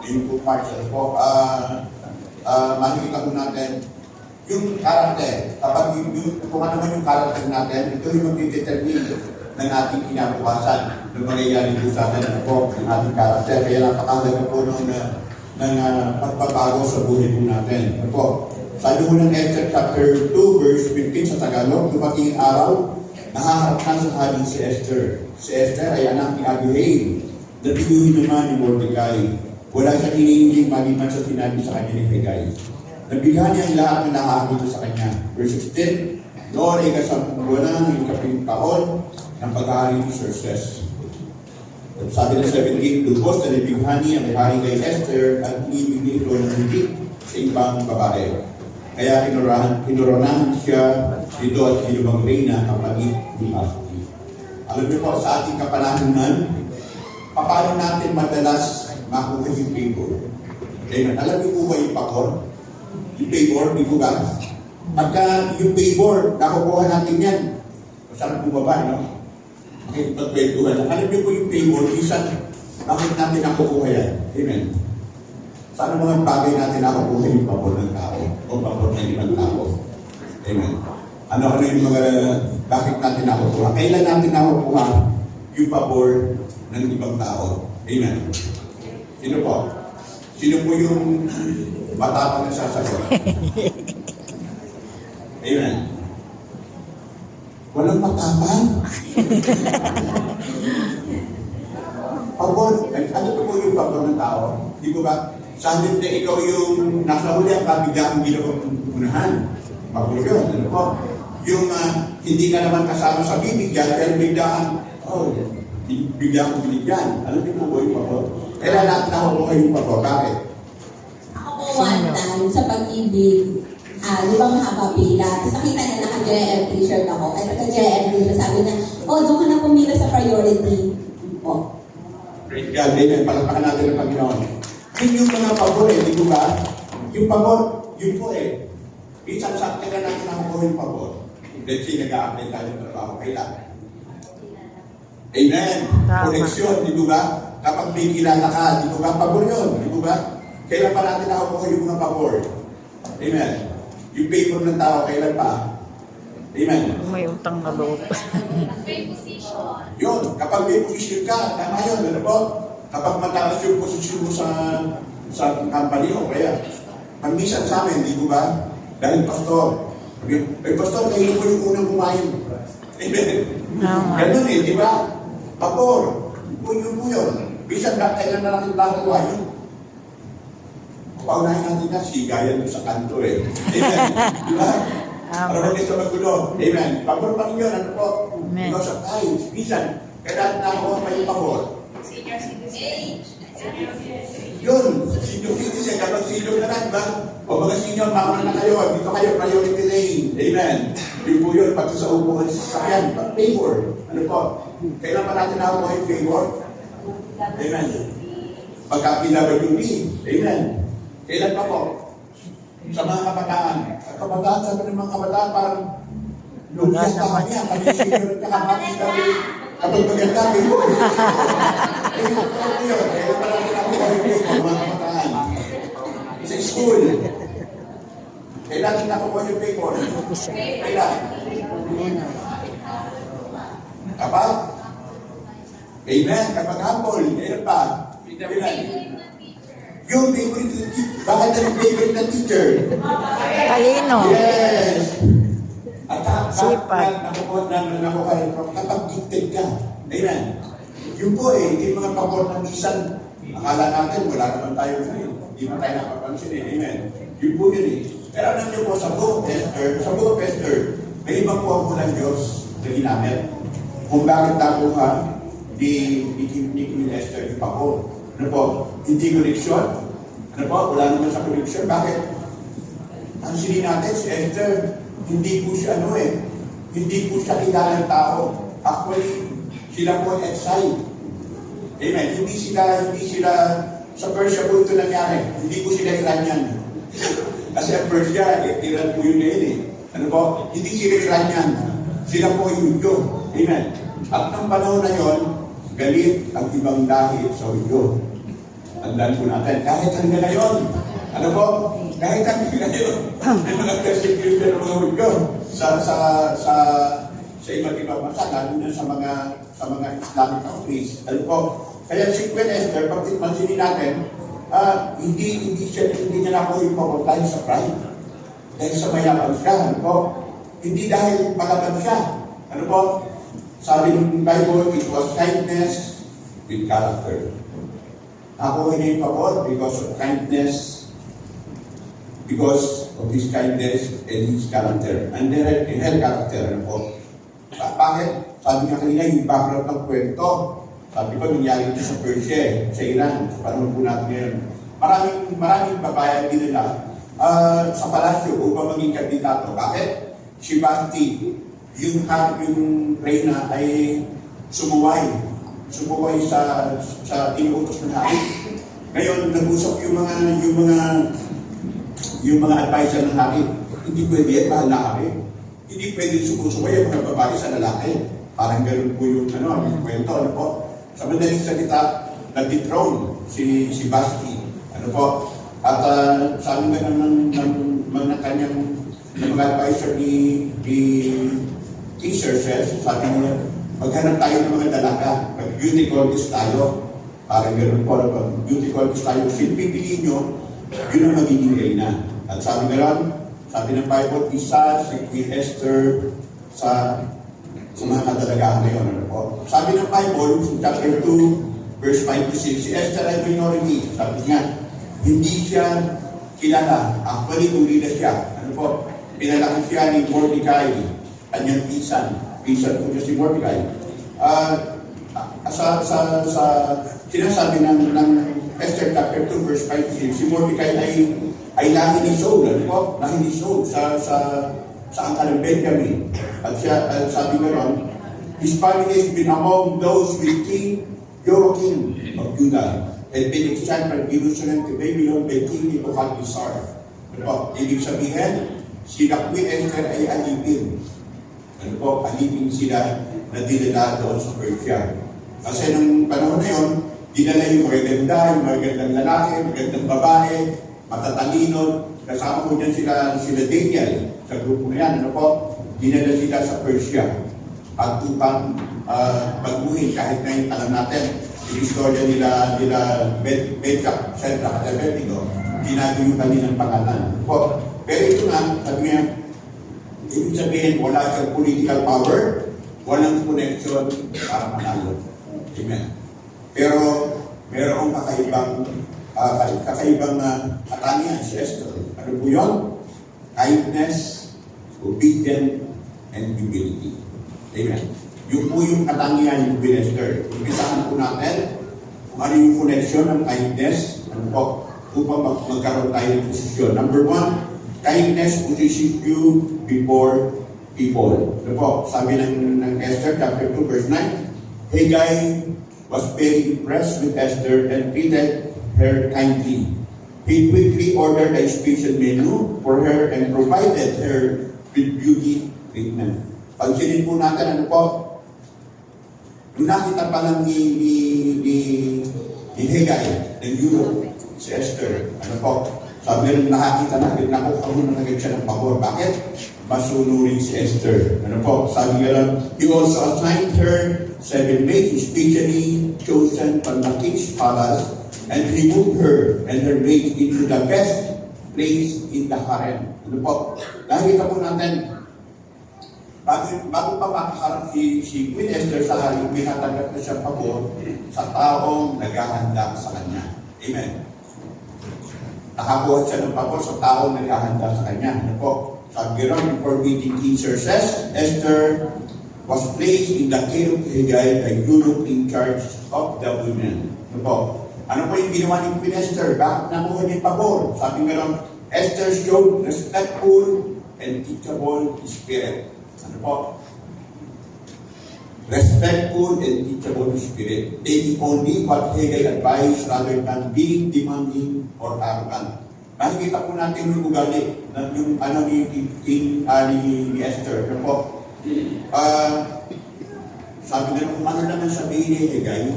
yung book marks, ano po, makikita po natin yung karakter. Kapag kung ano man yung karakter natin, ito yung mag-determine ng ating kinabukasan, ng mangyayari po sa atin, ano po, ng ating karakter. Kaya napakahalaga po ng pagbabago sa buhay po natin. Ano po, sabi mo ng Esther chapter 2, verse 15 sa Tagalog, dumating ang araw, nahaharap na sa halin si Esther. Si Esther ay anak ni Abihail, na tiyuhin naman ni Mordecai. Wala siyang hinihiling maliban sa sinabi sa kanya ni Hegai. Nabigyan niya ang lahat ng nakakita sa kanya. Verse 16, noon ay kasampung buwan ng ikaping taon ng paghahari ni Xerxes. Sabi na 17, lubos na nabigyan niya ang hari kay Esther at inibig niya ito ng hindi sa ibang babae. Kaya kinoronahan siya dito at hinubang reyna kapatid ni Vashti. Alam niyo po, sa ating kapanahunan, paano natin madalas makuha yung favor? Amen. Alam niyo po ba yung pakor? Yung favor, di ko ba? Pagka yung favor, nakukuha natin yan. Masarap bumaba, no? Okay, pagkwentuhan. Alam niyo po yung favor, isang bakit natin nakukuha yan? Amen. Sa ano mga bagay natin nakukuha yung pabor ng tao o pabor ng ibang tao? Amen. Ano yung mga bakit natin nakukuha? Kailan natin nakukuha yung pabor ng ibang tao? Amen. Sino po? Sino po yung matapang na sasagot? Amen. Walang matapang. Pabor. Ano po yung pabor ng tao? Di ba ba? Sa halip na ikaw yung nasa huli ang kabigyan ginawang unahan. Pabor yun. Ano po? Yung hindi ka naman kasama sa bibigyan, pero biglaan, bigla akong binigyan. Alam niyo po yung pabor? Kailan natin nakukuha yung pabor? Bakit? Ako po one time sa pag-ibig, di ba mahaba pila? Tapos nakita niya naka-JM t-shirt ako. Ay, naka-JM t-shirt. Sabi niya, doon ka na pumila sa priority. Praise God. Amen. Palakpakan natin ang Panginoon. Yun yung mga pabor di ba? Yung pabor, yun po Isang sakta na natin nakukuha yung pabor. Let's say, nag-a-apply tayo ng trabaho. Kailan? Amen. Koneksyon, di ba? Kapag may kilala ka, di ba? Pabor yun, di ba? Kailan pa natin nakukuha yung mga pabor? Amen. Yung favor ng tao, kailan pa? Amen. May utang na loob. Yun, kapag may posisyon ka, tama yun, ano po? Kapag matalas yung posisyon mo sa company o kaya, pagmisan sa amin, di ba? Dahil pastor. Pastor, kayo po yung unang kumain. Amen. Ganun di ba? Pabor. Yun po yun. Bisan na, kailan na natin nakakuha yun? Paunahin natin na, sigayan mo sa kanto Amen. Di ba? Para hindi sa magulo. Amen. Pabor pa rin yun. Ano po? Because of time. Bisan, kailan nakakuha pa yung pabor? Senior citizen. Yun, senior citizen, kapag senior na lang, ba? O mga senior, mama na kayo, dito kayo, priority lane. Amen. Yun po yun, pati sa upuhan sa sakyan, favor. Ano po? Kailan pa natin nakukuha yung favor? Amen. Pagka-PWD, amen. Kailan pa po? Sa mga kabataan. Sa kabataan, sabi ng mga kabataan, parang lumiyak ka kanya, pati senior ka kapag-PWD. Kapag maganda, favor. Kailan pa natin nakukuha yung favor, mga kabataan. Sa school. Kailan natin nakukuha yung favor? Kailan? Kapag? Amen. Kapag hapol, kailan pa? Kailan? Yung favorite teacher. Bakit ang favorite na teacher? Talino. Yes. At Sipag. nakukuha yung kapag gifted ka. Amen. Yun po yung mga pabor ng minsan, akala natin, wala naman tayo ngayon. Hindi mo tayo napapansin Amen. Yun po yun Pero alam niyo po, sa book of Esther, may ibang po ako ng Diyos na ginamit. Kung bakit nakuha ni Queen Esther yung pabor. Ano po? Hindi koneksyon. Ano po? Wala naman sa koneksyon. Bakit? Ang sinin natin, si Esther, hindi po siya hindi po siya kilalang tao. Actually, sila po exile. Amen. Hindi sila sa Persia po ito nangyari. Hindi po sila Iranian. Kasi ang Persia, Iran po yun Ano po? Hindi sila Iranian. Sila po Hudyo. Amen. At ng panahon na yon, galit ang ibang lahi sa Hudyo. tandaan po natin, kahit hanggang ngayon, ano po, kahit hanggang ngayon, may mga persecution ng mga Hudyo sa iba't ibang bansa, lalo na sa mga Islamic countries. Ano po, kaya si Queen Esther, pag mansinin natin, hindi niya na ako ipapagtahin sa pride. Dahil sa mayaman siya, ano po, hindi dahil palaban siya. Ano po, sabi ng Bible, it was kindness with character. Ako hindi pabor because of kindness, because of his kindness and his character. And then, in her character, ano po. Bakit? Sabi nga kanina, yung background ng kwento. Sabi ko, nangyari ito sa Persia, sa Iran, sa panahon po natin ngayon. Maraming babayan din nila sa palasyo upang maging kandidato. Bakit? Si Basti, yung reyna ay sumuway sa inuutos ng hari. Ngayon, nag-usap yung mga advisor ng hari. Hindi pwede yan, mahal na hari. Hindi pwede sumusuway ang mga babae sa lalaki. Parang gano'n po yung kwento. Ano po? Sa madaling salita, nag-dethrone si Basti. Ano po? At sabi nga ng kanyang mga advisor ni King Xerxes, sabi niya, maghanap tayo ng mga dalaga, mag-beauty contest tayo. Parang gano'n po, mag-beauty contest tayo. Pipiliin nyo, yun ang magiging reyna. At sabi ng Bible, isa si Queen Esther sa mga kadalagahan na yun. Ano po? Sabi ng Bible, chapter 2, verse 5 to 6, si Esther ay minority. Sabi niya, hindi siya kilala. Actually, uli na siya. Ano po? Pinalaki siya ni Mordecai, kanyang pisan. Pisan po siya si Mordecai. Sinasabi ng Esther chapter 2, verse 5 to 6, si Mordecai ay lahi ni Saul. Ano po? Lahi ni Saul sa angka ng Benjamin. At sabi nga ron, his family has been among those with King Joachim of Judah, had been exiled from Jerusalem to Babylon by King Nebuchadnezzar. Ano po? Ibig sabihin, si Queen Esther ay alipin. Ano po? Alipin sila na dinala doon sa Persia. Kasi nung panahon na yun, dinala yung magagandang lalaki, magagandang babae, matatalino. Kasama ko dyan sila Daniel sa grupo na yan. Ano po? Dinala sila sa Persia. At upang pagbuhin, kahit ngayon alam natin, yung istorya nila Medjak, Shadrach at Abednego, tinago yung kanilang pangalan. Po. Pero ito nga, sabi niya, ibig sabihin, wala siyang political power, walang connection para manalo. Amen. Pero, mayroong kakaibang katangian si Esther. Ano po yun? Kindness, obedience, and humility. Amen. Yung po yung katangian yung Esther. Umpisahan po natin kung ano yung connection ng kindness, ano po, upang magkaroon tayo ng posisyon. Number 1, kindness positions you before people. Ano po, sabi ng Esther, chapter 2, verse 9, Haggai was very impressed with Esther and treated her kindly. He quickly ordered a special menu for her and provided her with beauty treatment. Pansinin po natin, ano po, nung nakita pa lang ni Haggai ng Europe, si Esther, ano po, sabi nung nakakita natin, nakukaroon na agad siya ng pabor. Bakit? Masunurin si Esther. Ano po, sabi nga lang, he also assigned her 7 maids, especially chosen from the king's palace, and removed her and her maids into the best place in the harem. Ano po, nakikita po natin, bago pa makaharap si Queen Esther sa harem, pinatanggap na siya pabor sa taong naghahanda sa kanya. Amen. Nakakuha siya ng pabor sa taong naghahanda sa kanya. Ano po, sabi ron, before meeting King Xerxes, Esther was placed in the care of Haggai, a eunuch in charge of the women. Ano po, ano po yung ginawa ni Queen Esther? Bakit nakuha niya yung pabor? Sabi nga ron, Esther showed respectful and teachable spirit. Ano po? Respectful and teachable spirit. Taking only what Haggai advised rather than being demanding or arrogant. Nakikita po natin yung ugali yung ano ni Esther. Ano po? Sabi nga kung ano naman sabihin ni Haggai,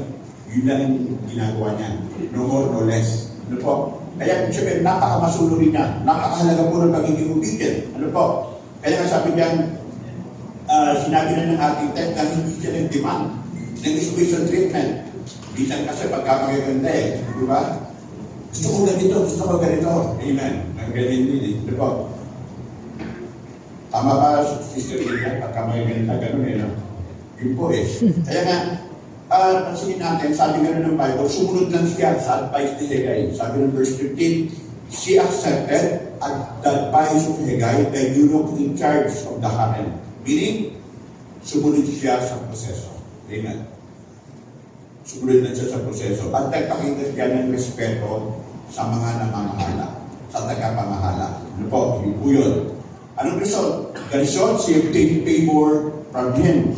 Yun lang yung ginagawa niya. No more, no less. Ano po? Kaya siyempre, napakamasulurin niya. Napakahalaga po ng pagiging obedient. Ano po? Kaya nga sabi niyan, sinabi na ng ating text na hindi siya nag-demand ng exclusion treatment. Bisan kasi pagkakaganda eh. Di ba? Gusto ko ganito, gusto ko ganito. Amen. Ang ganyan din eh. Ano po? Tama ba, Sister Ilian? Pagka may ganito, ganun eh. No? Yun po eh. Kaya nga, pansinin natin, sabi nga ng Bible, sumunod lang siya sa advice ni Haggai. Sabi ng verse 15, she accepted the advice of Haggai, the eunuch in charge of the harem. Meaning, sumunod siya sa proseso. Amen. Sumunod na siya sa proseso. At nagpakita siya ng respeto sa mga namamahala, sa tagapamahala. Ano po? Yun po yun. Anong result? The result, she obtained favor from him,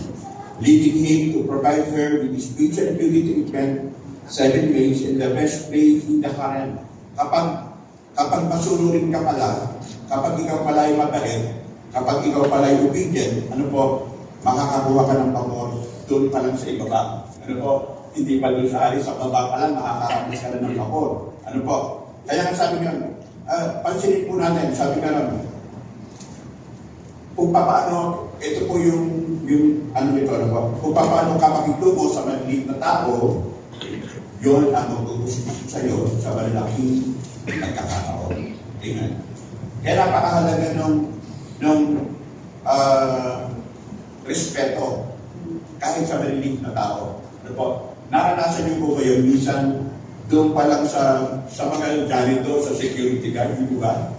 leading him to provide her with speech and beauty treatment 7 days in the best place in the harem. Kapag masunurin ka pala, kapag ikaw pala ay mabait, kapag ikaw pala ay obedient, ano po, makakakuha ka ng pamor doon pa lang sa ibaba. Ano po, hindi pa doon sa alis, sa baba pa lang, makakaranas ka na ng pamor. Ano po, kaya nga sabi nga, pansinin po natin, sabi nga lang, kung paano, ito po yung ano nito, ano po, kung paano ka makitubo sa maliit na tao, yun ang magtutusok sa iyo sa malalaking nagkakataon. Amen. Kaya napakahalaga ng respeto kahit sa maliliit na tao. Ano po? Naranasan niyo po ba yun? Minsan, doon pa lang sa mga janitor, sa security guard, di ba?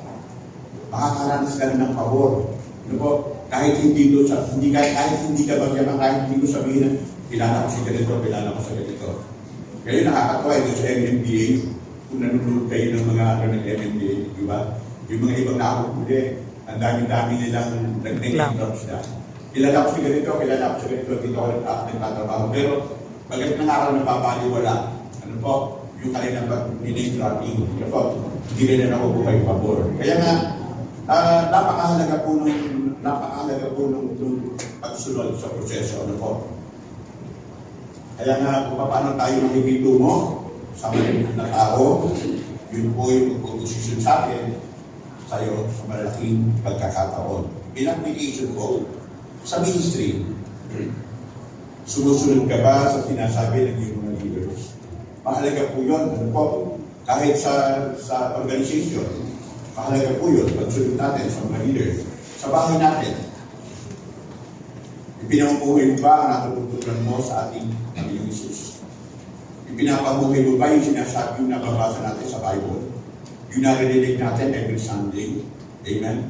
Makakaranas ka na ng pabor. Ano po? Kahit hindi doon sa, kahit hindi ka bagyaman, kahit hindi ko sabihin na kilala ko si ganito, kilala ko sa ganito. Kaya nakakatawa doon sa MMDA, kung nanonood kayo ng mga ng MMDA, di ba? Yung mga ibang nakakuli, ang dami-dami nilang nag-name drops na. Kilala ko si ganito, kilala ko si ganito, dito ako nagtatrabaho. Pero pagkat ng araw na babaliwala, ano po, yung kanilang name dropping, ano po, hindi rin na ako buhay pabor. Kaya nga, napakahalaga po nung pagsunod sa proseso, ano po. Kaya nga, kung paano tayo makikitungo sa mga na tao, yun po yung magpupusisyon sa atin, sa'yo sa malaking pagkakataon. In application po, sa ministry, sumusunod ka ba sa sinasabi ng iyong mga leaders? Mahalaga po yun, ano po, kahit sa organization, mahalaga po yun, pagsunod natin sa mga leaders. Sa bahay natin, ipinamuhay mo ba ang natututunan mo sa ating Panginoong Isus? Ipinapamuhay mo ba yung sinasabi yung nababasa natin sa Bible? Yung narinig natin every Sunday? Amen?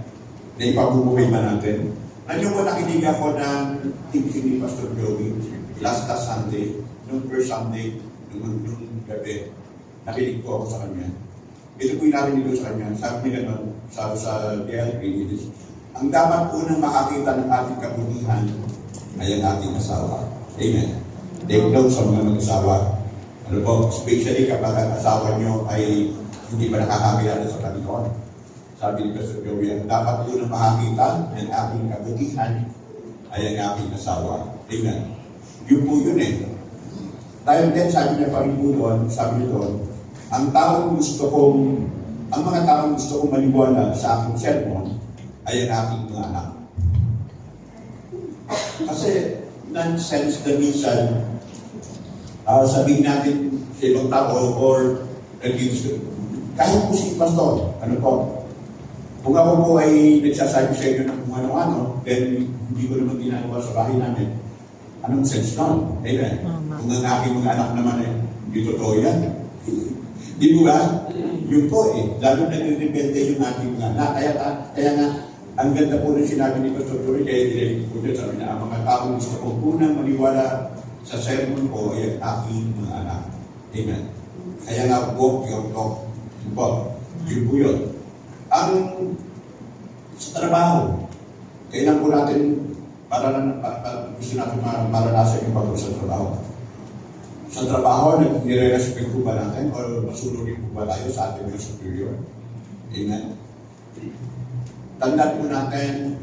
Na ipamumuhay ba natin? Nandiyo ko nakinig ako ng teaching ni Pastor Joey last Sunday, nung first Sunday, nung gabi. Nakinig ko ako sa kanya. Ito po yung narinig ko sa kanya. Sabi niya gano'n, sabi sa DLP, ang dapat po nang makakita ng ating kabutihan ay ang ating asawa. Amen. Take note sa mga mag-asawa. Ano po, especially kapag ang asawa nyo ay hindi pa nakakakilala sa Panginoon. Sabi ni Pastor Joey, ang dapat po nang makakita ng ating kabutihan ay ang ating asawa. Amen. Yun po yun eh. Dahil din, sabi niya pa rin po doon, sabi niya doon, ang mga taong gusto kong maliwanag sa aking sermon ay ang aking mga anak. Kasi, nonsense na minsan, sabihin natin sa ibang tao or kahit po si Pastor, ano po, kung ako po ay nagsasabi sa inyo ng kung ano-ano, then hindi ko naman ginagawa sa bahay namin, anong sense nun? Amen. Kung ang aking mga anak naman ay hindi totoo yan. Di ba? Yun po eh. Lalo nagre-depende yung ating mga anak. Kaya nga, ang ganda po ng sinabi ni Pastor Joey, kaya dinalik po dyan, sabi na, ang mga taong gusto kong unang maniwala sa sermon ko ay ang aking mga anak. Amen. Kaya nga, walk your talk. Yun po. Yun po yun. Ang sa trabaho, kailan po natin gusto natin maranasan yung pagod sa trabaho. Sa trabaho, nire-respect po ba natin o masunurin po ba tayo sa ating mga superior? Amen. Tandaan po natin,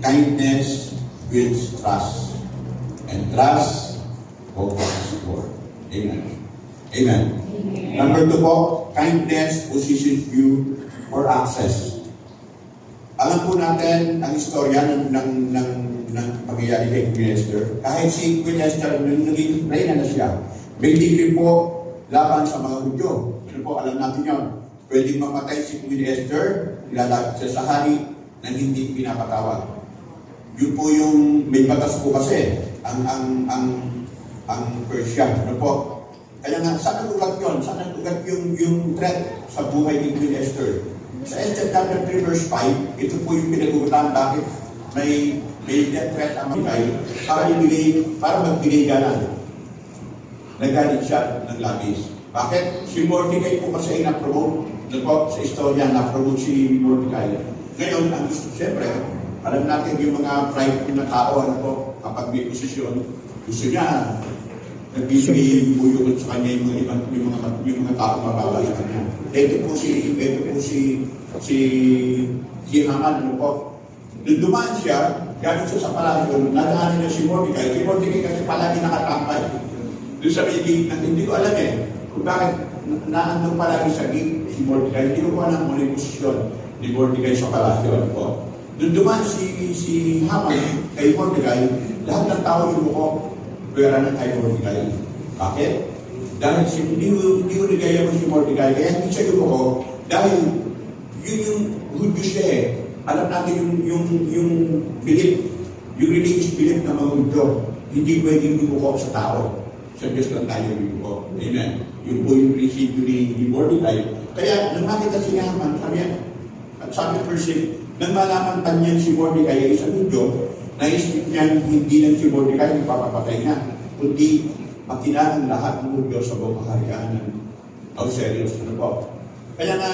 kindness builds trust. And trust opens door. Amen. Amen. Number 2 po, kindness positions you for access. Alam po natin ang istorya ng pangyayari kay Queen Esther. Kahit si Queen Esther, nung naging reyna na siya, may decree po laban sa mga Hudyo. Ano po, alam natin yun. Pwedeng mamatay si Queen Esther, ilalapit siya sa hari nang hindi pinapatawag. Yun po yung may batas po kasi ang Persia. Ano po? Kaya nga, saan ang ugat yun? Saan ang ugat yung threat sa buhay ni Queen Esther? Sa Esther chapter 3 verse 5, ito po yung pinag-ugutan bakit may death threat ang Mordecai para magbigay galang. Nagalit siya ng labis. Bakit? Si Mordecai po kasi na-promote sa istorya, na-promote si Mordecai. Ngayon, ang gusto, siyempre, alam natin yung mga pride na tao, ano po, kapag may posisyon, gusto niya, nagbibigay yung buyukot sa kanya yung mga tao mababa sa kanya. Ito po si Haman, ano po. Nung dumaan siya, gamit siya sa palasyo, nadaanan niya si Mordecai. Si Mordecai kasi palagi nakatampay. Doon sa may gate, hindi ko alam kung bakit naandong palagi sa gate si Mordecai. Hindi ko alam kung ano yung posisyon ni Mordecai sa palasyo, ano po. Nung dumaan si Haman kay Mordecai, lahat ng tao yung mukhang pera ng kay Mordecai. Bakit? Dahil hindi ko nagaya mo si Mordecai, kaya hindi siya lumuko, dahil yun yung Hudyo siya Alam natin yung belief, yung religious belief ng mga Hudyo, hindi pwedeng lumuko sa tao. Sa Diyos lang tayo lumuko. Amen. Yun po yung prinsipyo ni Mordecai. Kaya, nang makita si Haman, sabi person, nang malaman pa niyan si Mordecai ay isang Hudyo, naisip niya hindi lang si Mordecai yung papapatay niya, kundi makina ang lahat ng Hudyo sa buong kaharian ng Ahasuerus. Ano po? Kaya nga,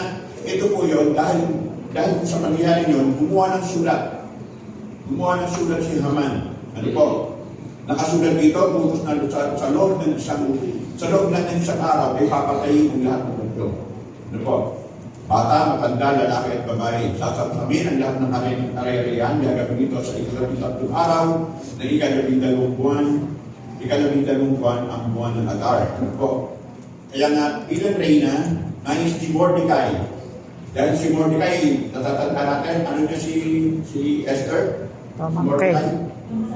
ito po yun, dahil sa pangyayari yun, gumawa ng sulat. Gumawa ng sulat si Haman. Ano po? Nakasulat dito, bukas na sa loob ng isang araw, ay papatayin ang lahat ng Hudyo. Ano po? Bata, matanda, lalaki at babae. Sasabsamin ang lahat ng karayarihan. Gagawin ito sa 13 araw na 12 buwan. 12 buwan ang buwan ng Adar. Ano po? Kaya nga, bilang reyna, nais si Mordecai. Dahil si Mordecai, natatanda natin, ano niya si Esther? Pamangkin.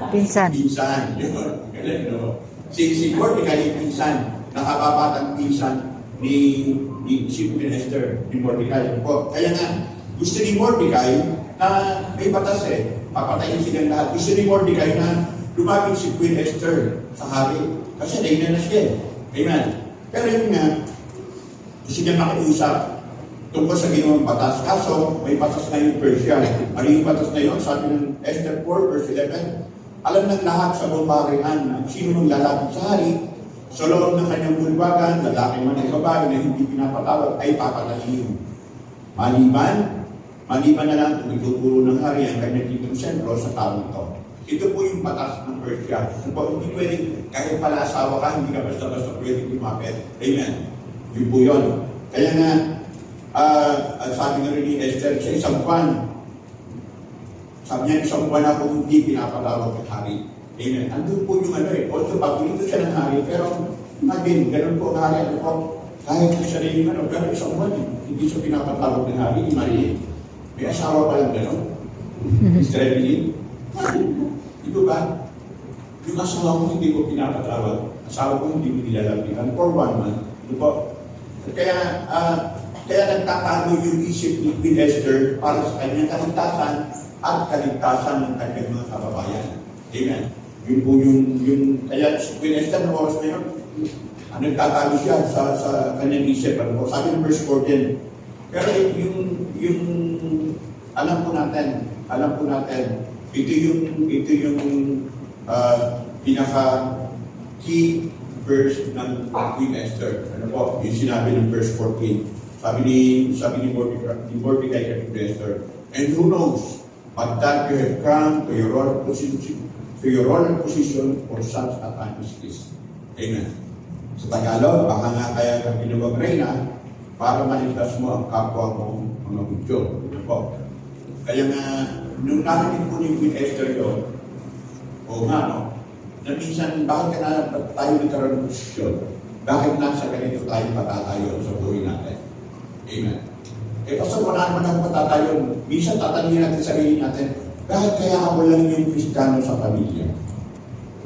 Pinsan. Pinsan. Yun. Galing, no? Si Mordecai, pinsan. Nakababatang pinsan ni Queen Esther, ni Mordecai. Kaya nga, gusto ni Mordecai na may batas papatayin silang lahat. Gusto ni Mordecai na lumapit si Queen Esther sa hari. Kasi reyna na siya. Amen. Pero yun nga, gusto niya makiusap tungkol sa ginawang batas. Kaso, may batas na yung Persia. Ano yung batas na yun? Sabi ng Esther 4, verse 11, alam ng lahat sa buong kaharian na sino mang lalapit sa hari, sa loob ng kanyang bulwagan, lalaki man ay babae na hindi pinapatawag, ay papatayin. Maliban na lang kung ituturo ng hari ang kanyang titong sentro sa taong ito. Ito po yung batas ng Persia. Hindi pwedeng, kahit pala asawa ka, hindi ka basta-basta pwedeng lumapit. Amen. Yun po yun. Kaya nga, sabi nga rin ni Esther, sa isang buwan, sabi niya, isang buwan ako hindi pinapatawag ng hari. Amen. Andun po yung also pag dito siya ng hari, pero imagine, ganun po ang hari, kahit na siya na yung pero isang buwan, hindi siya pinapatawag ng hari, imagine. May asawa pa lang gano'n. Israeli. Ito ba? Yung asawa ko hindi ko pinapatawag, asawa ko hindi ko nilalapitan for 1 month. Ito po. Kaya nagtatago yung isip ni Queen Esther para sa kanyang kaligtasan at kaligtasan ng kanyang mga kababayan. Amen. Yun po yung kaya si Queen Esther na oras na yun, nagtatago siya sa kanyang isip. Sabi ng verse 14. Pero yung alam po natin, ito yung pinaka key verse ng Queen Esther. Ano po? Yung sinabi ng verse 14. Sabi ni Mordecai kay Queen Esther, and who knows, but that you have come to your royal position for such a time as this. Amen. Sa Tagalog, baka nga kaya ka ginawang reyna para maligtas mo ang kapwa mong mga Hudyo. Ano po? Kaya nga, nung narinig po ni Queen Esther yun, na minsan, bakit ka na tayo nagkaroon ng posisyon? Bakit nasa ganito tayo patatayon sa buhay natin? Amen. Eh, pastor, wala naman ang patatayon. Minsan tatanungin natin sarili natin, bakit kaya ako lang yung Kristiyano sa pamilya?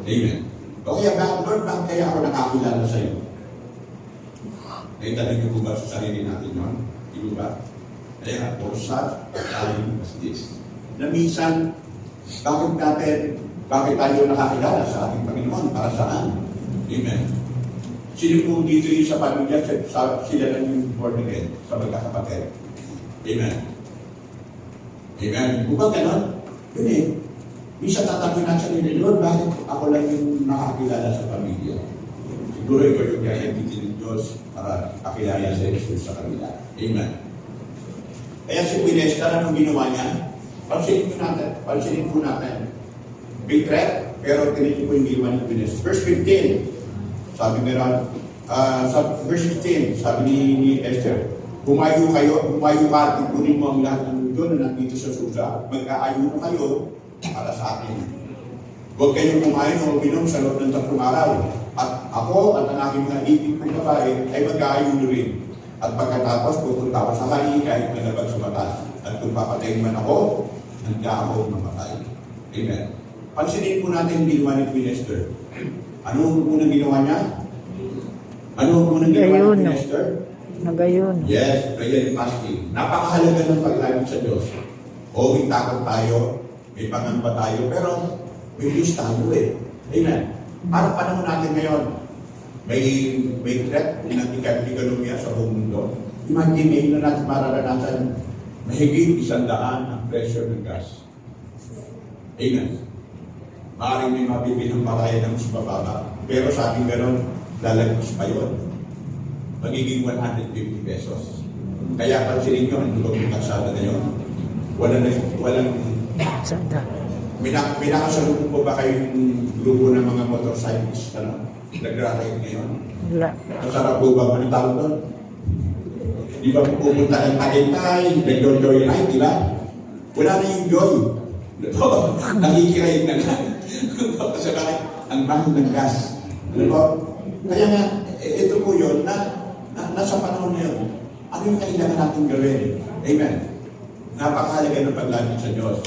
Amen. O kaya, Lord, bakit kaya ako nakakilala sa iyo? Naitanong niyo po ba sa sarili natin yun? Di ba? Kaya, for such a time as this. Na minsan, bakit tayo nakakilala sa ating Panginoon? Para saan? Amen. Sino po dito yung sa pamilya, sila lang yung born again sa magkakapatid? Amen. Amen. Kung ba ganon? Yun eh. Minsan tatanungin natin sa nila, Lord, bakit ako lang yung nakakilala sa pamilya? Siguro ikaw yung identity ng Diyos para kakilala sa Jesus sa kanila. Amen. Kaya si Pinesta, anong ginawa niya? Pansinin po natin. Big threat, pero tinignan po yung ginawa ni Pinesta. Verse 15, sabi meron, sa verse 16, sabi ni Esther, humayo ka at ipunin mo ang lahat ng mundo na nandito sa Susa. Magkaayuno kayo para sa akin. Huwag kayong kumain o uminom sa loob ng 3 araw. At ako at ang aking mga ibig kong babae ay mag-aayuno rin. At pagkatapos, pupunta ako sa hari kahit nalabag sa batas. At kung papatayin man ako, handa ako mamatay. Amen. Pansinin po natin yung ginawa ni Queen Esther. Ano unang ginawa niya? Ano unang ginawa ni Queen Esther? Nagayuno. Yes, prayer and fasting. Napakahalaga ng paglapit sa Diyos. O, may takot tayo, may pangamba tayo, pero may Diyos tayo eh. Amen. Para panahon natin ngayon, may threat ng ekonomiya sa buong mundo. Imagine, ngayon na natin mararanasan mahigit 100 ang presyo ng gas. Amen. Maaaring may mabibilang paraya ng mas mababa. Pero sa ating gano'n, lalagpas pa yun. Magiging 150 pesos. Kaya pansinin nyo, ang lubog ng kalsada na yun. Walang Sada. Minakasalubong po ba kayong grupo ng mga motorcyclists na nagra-ride ngayon? Wala. Masarap po ba ang tawag doon? Di ba pupunta ng Tagaytay, nag-joy ride, di ba? Wala na yung joy. Nakikiride na lang. Kasi bakit? Ang mahal ng gas. Ano po? Kaya nga, ito po yun, nasa panahon na yun. Ano yung kailangan natin gawin? Amen. Napakahalaga ng paglapit sa Diyos.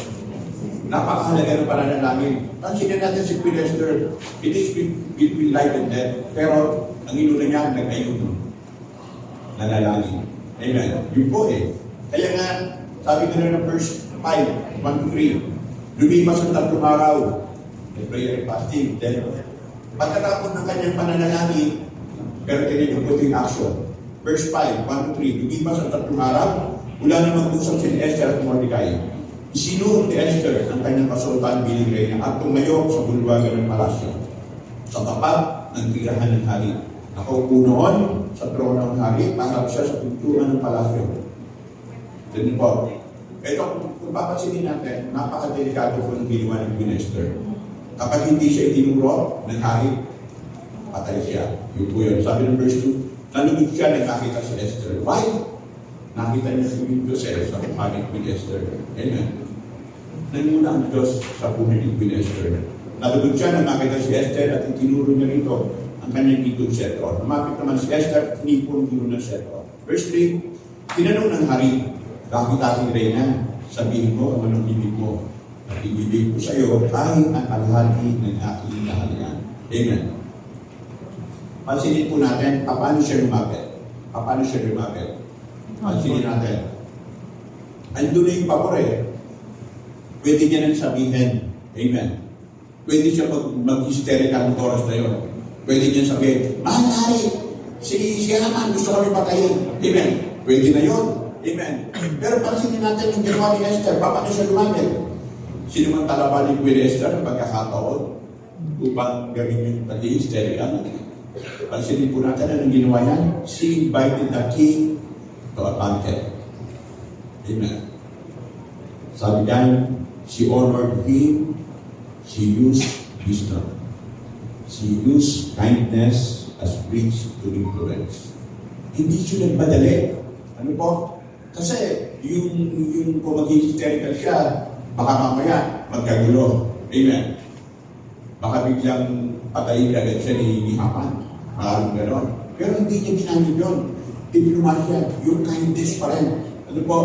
Napakahalaga ng pananalangin. Pansinin natin si Queen Esther, it is between life and death. Pero ang inuna niya, nag-ayuno. Nanalangin. Amen. Yun po eh. Kaya nga, sabi ko na ng verse 5, 1-3, lumipas ang 3 araw. Prayer and fasting. Then, pagkatapos ng kanyang pananalangin, pero tinignan po yung action. Verse 5, 1-3, lumipas ang 3 araw, wala na mag-usap si Esther at Mordecai. Isinuot ni Esther ang kanyang kasultan bilang reyna at tumayo sa bulwagan ng palasyo. Sa tapat ng tirahan ng hari. Nakaupo noon sa trono ng hari, pangarap siya sa pintuan ng palasyo. Ganun po. Ito, kung papansinin natin, napakadelikado po ng ginawa ng Queen Esther. Kapag hindi siya itinuro ng hari, patay siya. Yun po yun. Sabi ng verse 2, nanunod siya, nagkakita si Esther. Why? Nakita niya si Joseph sa buhay ni Queen Esther. Amen. Nanguna ang Diyos sa buhay ni Queen Esther. Nalugod siya, nakakita si Esther at itinuro niya rito ang kanyang itong setro. Lumapit naman si Esther at tinipon ng setro. Verse 3, tinanong ng hari, bakit aking reyna? Sabihin mo ang anong ibig mo. At ibibig ko sa iyo ay ang alhali ng aking kahalian. Amen. Pansinin po natin, paano siya lumapit? Paano siya lumapit? Pansinin natin. Andun na yung pabor eh. Pwede niya nang sabihin, Amen. Pwede siya mag-hysterical ng oras na yun. Pwede niya sabihin, mahal hari, si Haman gusto kami patayin. Amen. Pwede na yun. Amen. Pero pansinin natin yung ginawa ni Esther, paano siya lumapit? Sino man talaba ni Queen Esther ang pagkakataon upang gawin yung pag-hysterical? Pansinin po natin anong ginawa niya. She invited the king to a banquet. Amen. Sabi niya, she honored him, she used wisdom. She used kindness as bridge to influence. Hindi siya nagmadali. Ano po? Kasi yung kung mag-hysterical siya, baka mamaya magkagulo. Amen. Baka biglang patayin agad siya ni Haman. Maraming gano'n. Pero hindi niya ginamit yun. Diplomasya, yung kindness pa rin. Ano po?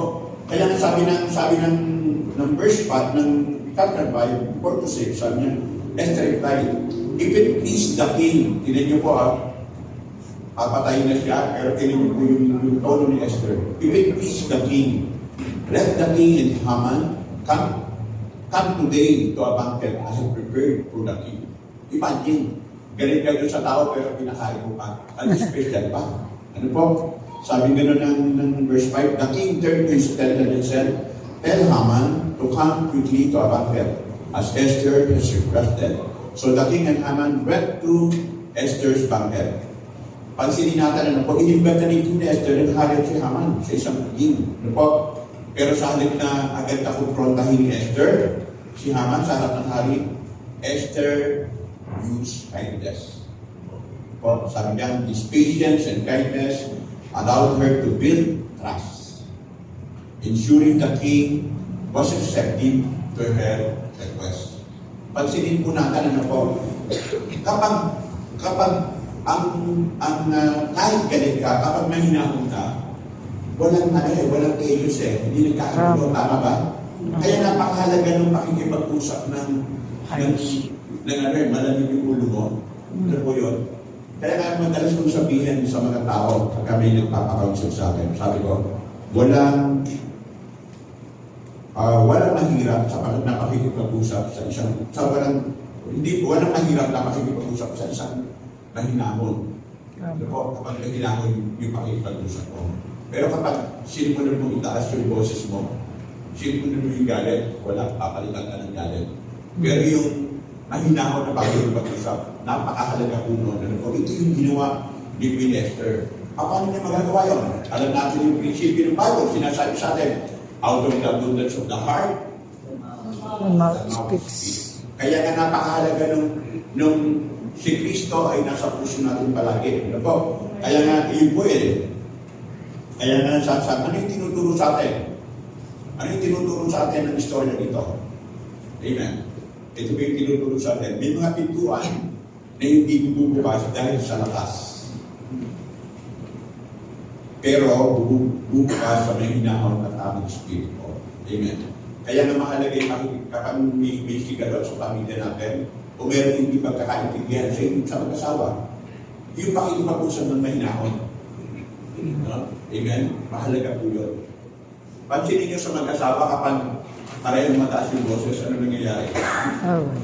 Kaya nga sabi ng verse part ng chapter 5, 4-6, sabi niya, Esther replied, if it please the king, tinan niyo po papatayin na siya, pero tinan niyo po yung tono ni Esther. If it please the king, let the king and Haman come today to a banquet as I prepared for the king. Imagine, galing kayo sa tao pero pinakain mo pa. Ano special pa? Ano po? Sabi gano'n ng verse 5, the king turned to his attendant and said, tell Haman to come quickly to a banquet as Esther has requested. So the king and Haman went to Esther's banquet. Pansinin natin, ano po, inimbatan ni Esther ng hari si Haman sa isang king. Ano po? Pero sa halip na agad na kumprontahin ni Esther, si Haman sa harap ng hari, Esther used kindness. Po, sabi niya, his patience and kindness allowed her to build trust, ensuring the king was receptive to her request. Pansinin po natin, ano po, kapag kahit galit ka, kapag mahinahon ka, walang chaos hindi nagkakagulo, tama ba? Kaya napakahalaga ng pakikipag-usap ng malamig yung ulo mo. Ano po yun? Kaya nga madalas kong sabihin sa mga tao, pag kami nagpapakounsel sa akin, sabi ko, walang mahirap sa nakakikipag-usap sa isang, walang mahirap na makikipag-usap sa isang mahinahon. Ano po, kapag mahinahon yung pakikipag-usap ko. Pero kapag sinimulan mo itaas yung boses mo, sinimulan mo yung galit, wala, papalitan ka ng galit. Pero yung mahinahon na pakikipag-usap, napakahalaga po noon. Ano po, ito yung ginawa ni Queen Esther. Paano niya magagawa yun? Alam natin yung prinsipyo ng Bible, sinasabi sa atin, out of the abundance of the heart, The mouth speaks. Kaya nga napakahalaga nung si Kristo ay nasa puso natin palagi. Ano po? Kaya nga, yun po Kaya nga, ano yung tinuturo sa atin? Ano yung tinuturo sa atin ng istorya nito? Amen. Ito ba yung tinuturo sa atin? May mga pintuan na hindi bubukas dahil sa lakas. Pero bubukas sa may hinahon at aming spirito. Amen. Kaya nga mahalaga yung kapag may sigalot sa pamilya natin, o meron hindi pagkakaintindihan sa mag-asawa, yung pakikipag-usap ng mahinahon. No? Amen? Mahalaga po yun. Pansinin nyo sa mag-asawa kapag parehong mataas yung boses, ano nangyayari?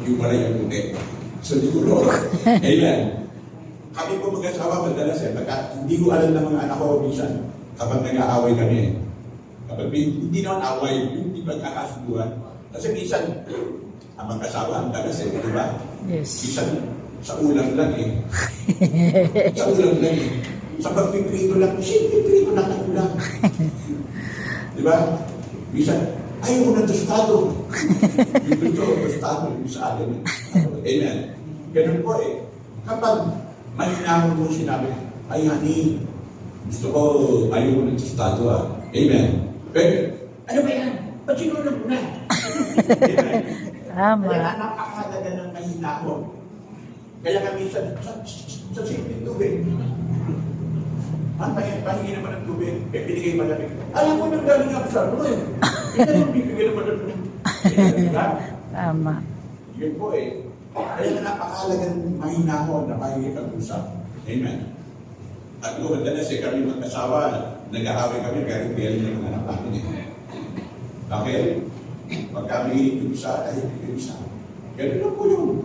Yung wala yung buti. So, siguro, amen. Kami po mag-asawa madalas hindi ko alam ng mga anak ko minsan kapag nag-aaway kami. Kapag hindi naman away, yung hindi pagkakasubuhan. Kasi minsan, ang mag-asawa, ang dalas di ba? Yes. Minsan, sa ulam lang Sa ulam lang Sa pagpiprito lang, piprito lang ang ulam. Di ba? Minsan, ayaw ko ng tostado. Yung gusto ko, tostado, yung sa akin. Amen. Ganun po Kapag mahinahon mo sinabi, ay honey, gusto ko, ayaw ko ng tostado Amen. Pero, ano ba yan? Ba't sinunod mo na? Tama. Kaya napakahalaga ng mahinahon. Kaya nga minsan, sa simpleng tubig, pahingi naman ng tubig, binigay pa namin. Alam mo nang galing ako sa ano Hindi naman bibigay naman ng tubig. Tama. Yun po Kaya nga napakahalaga ng mahinahon na pakikipag-usap. Amen. At kung madalas kami mag-asawa, nag-aaway kami, kaya hindi yung mga anak namin Bakit? Pagka may yung isa, dahil yung isa. Ganun lang po yun.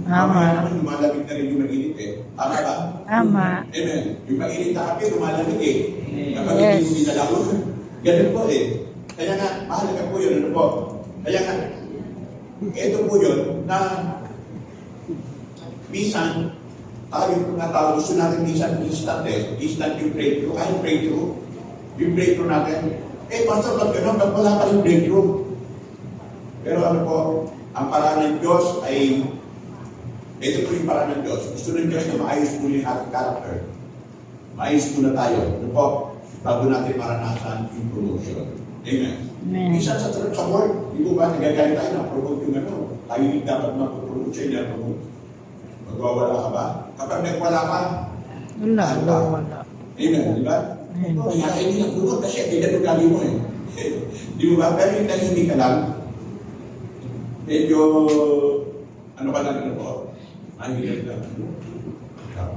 Tama. Lumalamig na rin yung mainit Tama ba? Tama. Amen. Yung mainit na kape, lumalamig Kapag Yes. hindi yung nilalako. Ganun po Kaya nga, mahalaga po yun. Ano po? Kaya nga, ito po yun na minsan, gusto natin minsan instant Instant yung breakthrough. Kahit breakthrough, yung breakthrough natin, pastor, ba't gano'n? Ba't wala pa yung breakthrough? Pero ano po, ang paraan ng Diyos ay, ito po yung paraan ng Diyos. Gusto ng Diyos na maayos po yung ating character. Maayos po na tayo. Ano po, bago natin maranasan yung promotion. Amen. Minsan sa work, di po ba, nagagalit tayo na promote yung tayo yung dapat mapopromote siya niya promote. Magwawala ka ba? Kapag nagwala ka, Wala. Amen, di ba? Amen. Kaya hindi na kulot kasi kailan ugali mo eh. Di ba? Pero yung tahimik ka lang, medyo, ano ka lang, ano po, ay, hindi lang.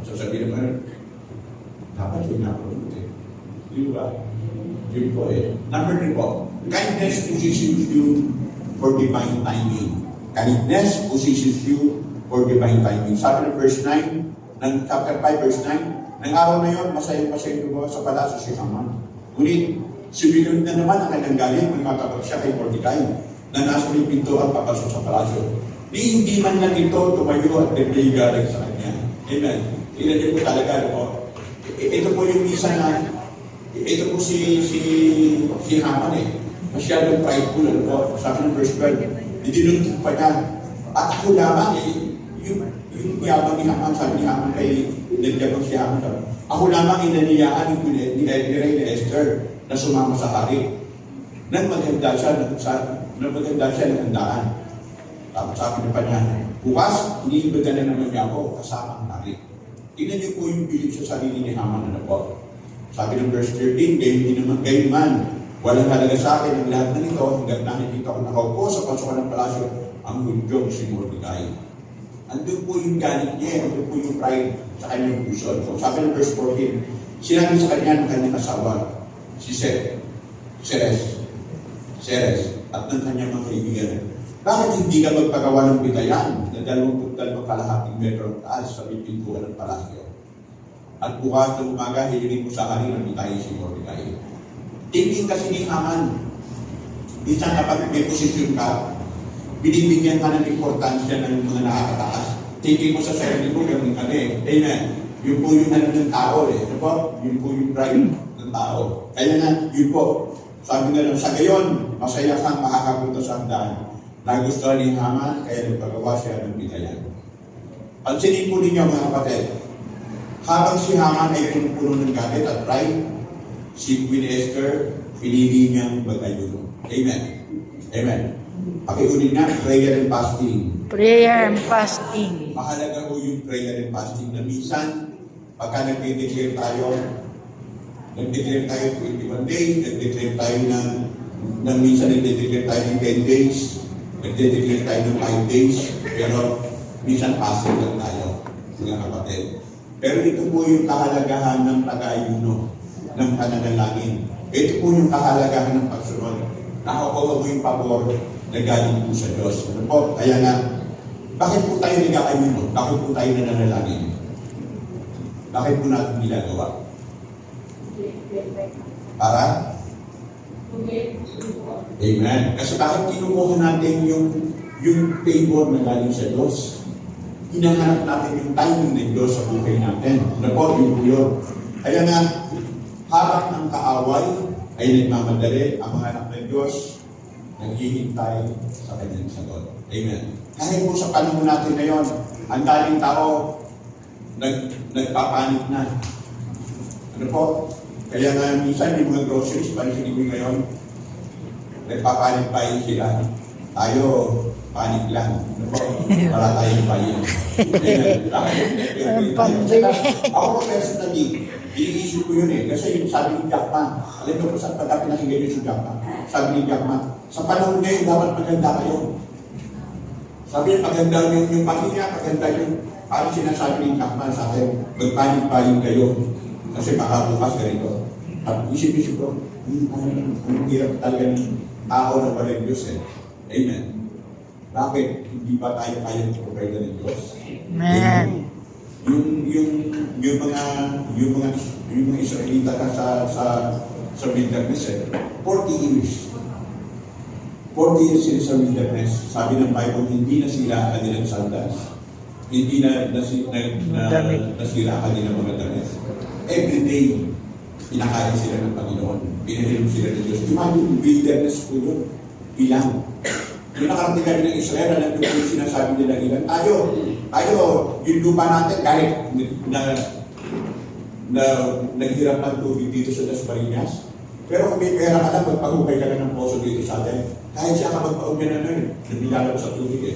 Sasabihin naman, dapat yun na kulot eh. Di ba? Yun po eh. Number 3 po, kindness positions you for divine timing. Kindness positions you for divine timing. Sabi ng verse 9, ng chapter 5, verse 9, ng araw na yun, masayang-masayang lumawa sa palasyo si Haman. Ngunit, suminunod na naman ang kanyang galing ng makapag siya kay Mordecai na nasa may pintuan papasok sa palasyo. Hindi man lang ito tumayo at nagbigay galing sa kanya. Amen. Tingnan niyo po talaga, no? Ito po yung isa na, ito po si Haman eh. Masyadong prideful, ano po? Sabi ng verse 12, itinunod pa niya. At ako lamang eh, yung yabang ni Haman, sabi ni Haman kay nagdabang si Haman, sabi, ako lamang inaniyaan yung ni Esther na sumama sa hari. Nang maganda siya ng handaan. Tapos sabi niya pa niya, bukas, iniibagan na naman niya ako kasama ang hari. Tingnan niyo po yung bilib sa sarili ni Haman, ano po? Sabi ng verse 13, gayon man, walang halaga sa akin ang lahat ng ito hanggang nakikita ko nakaupo sa pasukan ng palasyo ang hudyong si Mordecai. Andun po yung galit niya, andun po yung pride sa kanyang puso. So, sabi ng verse 14, sinabi sa kanya ng kanyang asawa, si Ceres, at ng kanyang mga kaibigan, bakit hindi ka magpagawa ng bitayan na 22 kalahating metro ang taas sa pintuan ng palasyo? At bukas ng umaga, hilirin mo sa hari ng bitayan si Mordecai. Tingin kasi ni Haman, isang kapag may posisyon ka, binibigyan ka ng importansya ng mga nakakataas. Tingin mo sa sarili mo, ganun ka eh. Amen. Yun po yung ano ng tao eh. Ano po? Yun po yung pride ng tao. Kaya na, yun po. Sabi nga lang, sa gayon, masaya kang makakapunta sa handaan. Nagustuhan ni Haman, kaya nagpagawa siya ng bitayan. Pansinin po ninyo mga kapatid, habang si Haman ay puno ng galit at pride, si Queen Esther, pinili niyang mag-ayuno. Amen. Amen. Pakiunin nga, prayer and fasting. Prayer and fasting. Mahalaga po yung prayer and fasting na minsan, pagka nag-declare tayo 21 days, nag-declare tayo ng minsan nag-declare tayo ng 10 days, nag-declare tayo ng 5 days, pero minsan fasting lang tayo, mga kapatid. Pero ito po yung kahalagahan ng pag-ayuno, ng pananalangin. Ito po yung kahalagahan ng pagsunod. Nakakuha mo yung pabor na galing po sa Diyos. Ano po? Kaya nga, bakit po tayo nag-aayuno? Bakit po tayo nananalangin? Bakit po natin ginagawa? Para? Amen. Kasi bakit kinukuha natin yung favor na galing sa Diyos? Hinahanap natin yung timing ng Diyos sa buhay natin. Ano po? Yung po yun. Kaya nga, harap ng kaaway ay nagmamadali ang mga anak ng Diyos naghihintay sa kanyang sagot. Amen. Kahit po sa panahon natin ngayon, ang daming tao nagpapanik na. Ano po? Kaya nga minsan yung mga groceries, pansin mo ngayon, nagpapanik pa yun sila. Tayo, panik lang. Ano po? Para tayong payin. Ako po personally, iniisip ko yun eh. Kasi yung sabi ni Jack Ma, alam mo po saan pagka pinakinggan yun si Jack Ma? Sabi ni Jack Ma, sa panahon ngayon, dapat maganda kayo. Sabi niya, maganda yung pamilya, maganda yung, parang sinasabi ni Jack Ma sa akin, magpanig-panig kayo. Kasi baka bukas ganito. At isip-isip ko, ang hirap talaga ng tao na walang Diyos eh. Amen. Bakit? Hindi ba tayo kayang provide ng Diyos? Amen. Yung mga Israelita ka sa wilderness eh, 40 years. 40 years sila sa wilderness. Sabi ng Bible, hindi na sila kanilang sandals. Hindi na nasira kanilang mga damit. Every day, pinakain sila ng Panginoon. Pinahilom sila ng Diyos. Imagine, wilderness po yun. Ilang. Yung nakarating kami ng Israel, alam ko yung sinasabi nila ilan. Tayo, yung lupa natin, kahit na naghirap ng tubig dito sa Las Marinas. Pero kung may pera ka lang, magpahukay ka lang ng poso dito sa atin. Kahit siya ka magpaugyan na nun, nabigala mo sa tubig eh.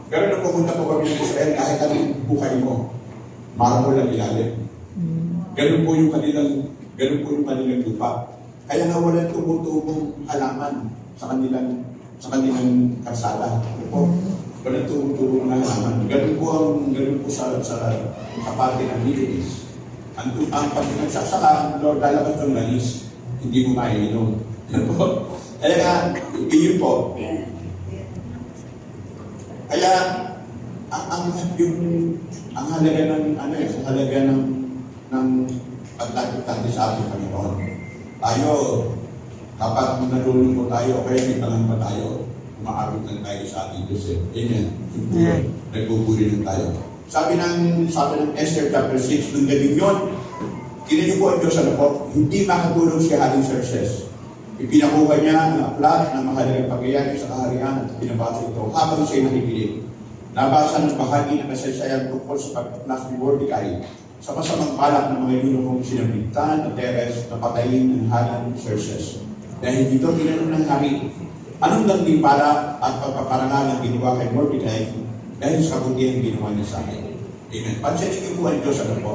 Pero nung pumunta po kami ng Israel, kahit anong buhay mo, marmol ang ilalim. Ganun po yung kanilang lupa. Kaya nga walang tumutubong halaman sa kanilang kalsada. Ano po? Walang tumutubong na halaman. Ganun po sa parte ng Middle East. Ang pag nagsasaka, Lord, lalabas ng lanis, hindi mo maiinom. Ano po? Kaya nga, yun po. Kaya, ang halaga ng pagtatag sa ating Panginoon. Tayo, kapag nalulungkot tayo, kaya may pangamba tayo, umaabot lang tayo sa ating Diyos. Amen. Nagbubuli lang tayo. Sabi ng Esther chapter 6, nung galing yun, kininig po ang Diyos hindi makatulong si Haring Xerxes. Ipinakuha niya ang aklat ng mahalagang pagyayari sa kaharian at pinabasa ito habang siya'y nakikinig. Nabasa ng bahagi ng kasaysayan tungkol sa pagpaplas ni Mordecai sa masamang balak ng mga yunong sinabigtan at Teres na patayin ng Haring Xerxes. Dahil dito tinanong ng hari, anong nagtimpala at pagpaparangal ang ginawa kay Mordecai dahil sa kabutihan ginawa niya sa akin. Amen. Pansinin niyo po ang Diyos po.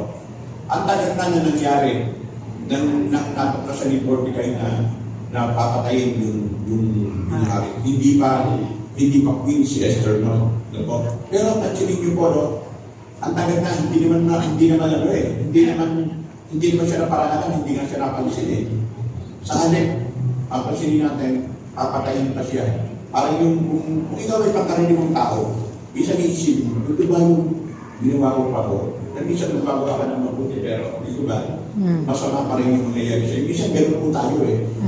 Ang tagal na nangyari nang natuklasan ni Mordecai na papatayin yung hari. Hindi pa queen si Esther, no? Pero pansinin niyo po, no? Ang tagal na, hindi naman siya naparangalan, hindi nga siya napansin. Sa halip, pansinin natin, papatayin pa siya. Parang kung ikaw ay pagkaraniwang tao, minsan iisip mo, ito ba yung ginawa ko pa ko? Minsan nagbabawa ka ng mabuti, pero ito ba? Masama pa rin yung mangyayari sa'yo. Minsan gano'n po tayo